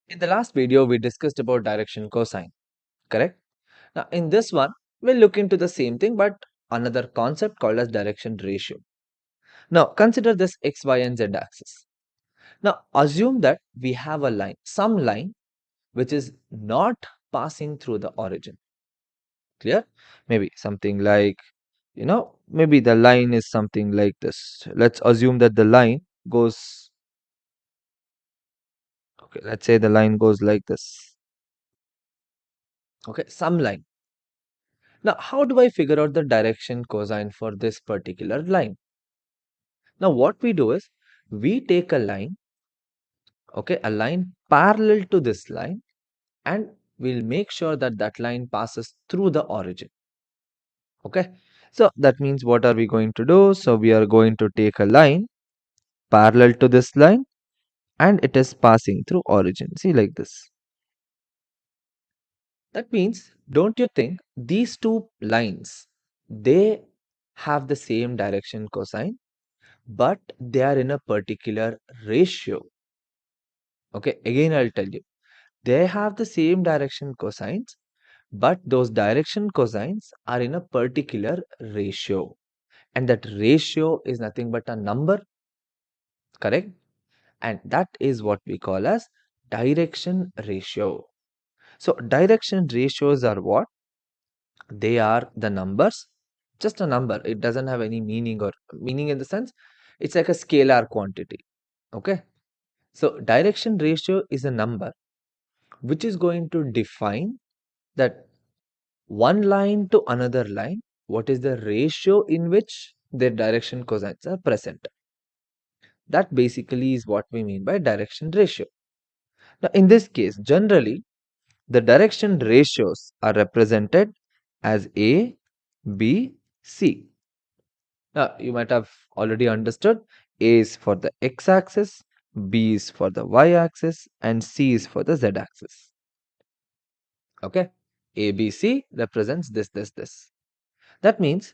In the last video, we discussed about direction cosine, correct? Now, in this one, we'll look into the same thing, but another concept called as direction ratio. Now, consider this x, y, and z axis. Now, assume that we have a line, some line, which is not passing through the origin. Clear? Maybe something like, maybe the line is something like this. Let's assume that the line goes, okay, let's say the line goes like this. Okay, some line. Now, how do I figure out the direction cosine for this particular line? Now, what we do is we take a line, okay, a line parallel to this line, and we'll make sure that that line passes through the origin. Okay, so that means what are we going to do? So, we are going to take a line parallel to this line, and it is passing through origin. See, like this. That means, don't you think these two lines, they have the same direction cosine, but they are in a particular ratio. Okay, again I'll tell you, they have the same direction cosines, but those direction cosines are in a particular ratio, and that ratio is nothing but a number, correct? And that is what we call as direction ratio. So direction ratios are what? They are the numbers, just a number. It doesn't have any meaning, or meaning in the sense it's like a scalar quantity. Okay, so direction ratio is a number which is going to define that one line to another line, what is the ratio in which their direction cosines are present. That basically is what we mean by direction ratio. Now, in this case, generally, the direction ratios are represented as A, B, C. Now, you might have already understood A is for the x-axis, B is for the y-axis, and C is for the z-axis. Okay, ABC represents this. That means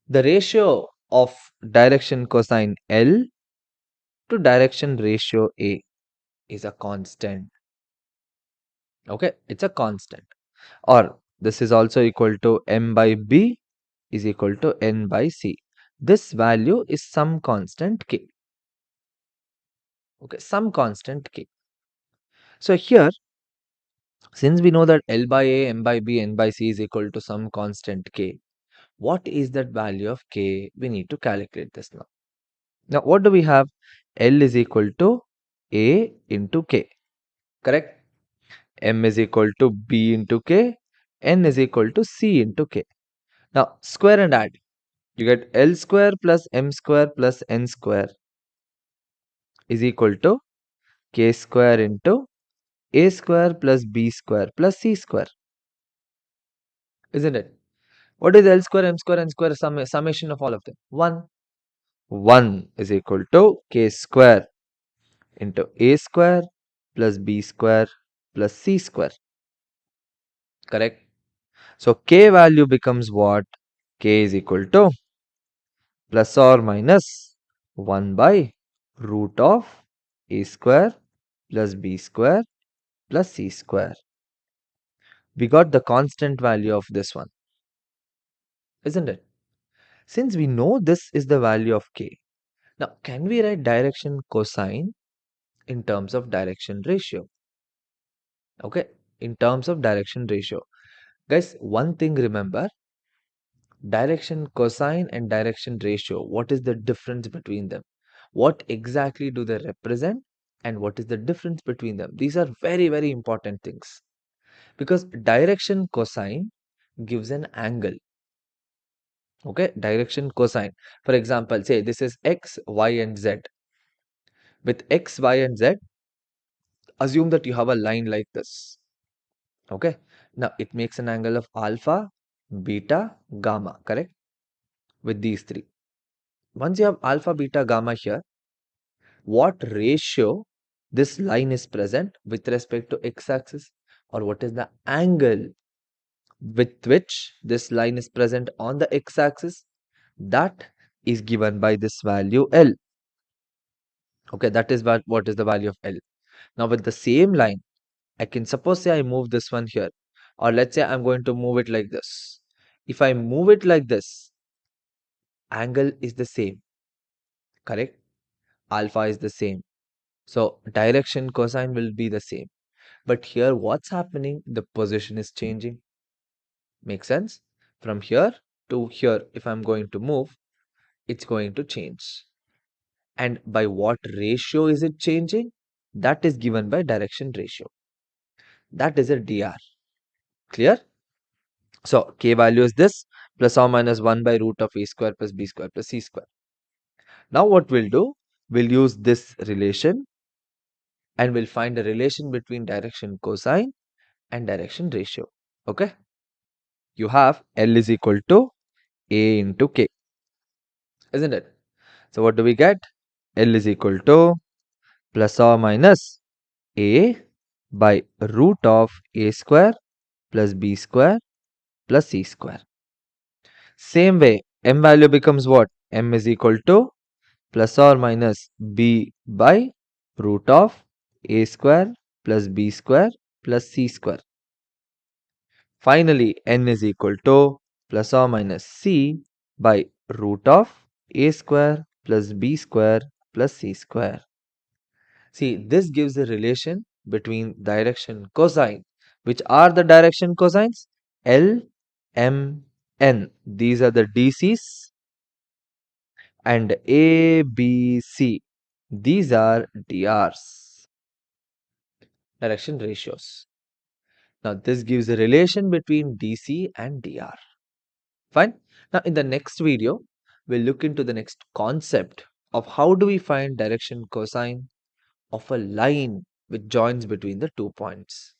the ratio of direction cosine L to direction ratio A is a constant. Okay, it's a constant. Or this is also equal to M by B is equal to N by C. This value is some constant K. Okay, some constant K. So here, since we know that L by A, M by B, N by C is equal to some constant K, what is that value of K? We need to calculate this now. Now, what do we have? L is equal to A into K, correct? M is equal to B into K, N is equal to C into K. Now, square and add. You get L square plus M square plus N square is equal to K square into A square plus B square plus C square. Isn't it? What is L square, M square, N square, summation of all of them? 1. 1 is equal to K square into A square plus B square plus C square. Correct? So K value becomes what? K is equal to plus or minus 1 by root of A square plus B square plus C square. We got the constant value of this one, isn't it? Since we know this is the value of K, now can we write direction cosine in terms of direction ratio? Okay, in terms of direction ratio. Guys, one thing remember, direction cosine and direction ratio, what is the difference between them? What exactly do they represent, and what is the difference between them? These are very, very important things, because direction cosine gives an angle. Okay, direction cosine. For example, say this is x, y, and z. With x, y, and z, assume that you have a line like this. Okay, now it makes an angle of alpha, beta, gamma, correct? With these three. Once you have alpha, beta, gamma here, what ratio this line is present with respect to x-axis, or what is the angle with which this line is present on the x-axis, that is given by this value L. Okay, that is what is the value of L. Now with the same line, I can suppose say I move this one here, or let's say I'm going to move it like this. If I move it like this, angle is the same, correct? Alpha is the same. So direction cosine will be the same. But here what's happening? The position is changing. Make sense? From here to here, if I'm going to move, it's going to change. And by what ratio is it changing? That is given by direction ratio. That is a dr. Clear? So k value is this, plus or minus 1 by root of a square plus b square plus c square. Now what we'll do, we'll use this relation and we'll find a relation between direction cosine and direction ratio. Okay? You have L is equal to A into K, isn't it? So what do we get? L is equal to plus or minus A by root of A square plus B square plus C square. Same way, M value becomes what? M is equal to plus or minus B by root of A square plus B square plus C square. Finally, N is equal to plus or minus C by root of A square plus B square plus C square. See, this gives a relation between direction cosine. Which are the direction cosines? L, M, N. These are the DCs. And A, B, C. These are DRs. Direction ratios. Now, this gives a relation between DC and DR. Fine. Now, in the next video, we'll look into the next concept of how do we find direction cosine of a line which joins between the 2 points.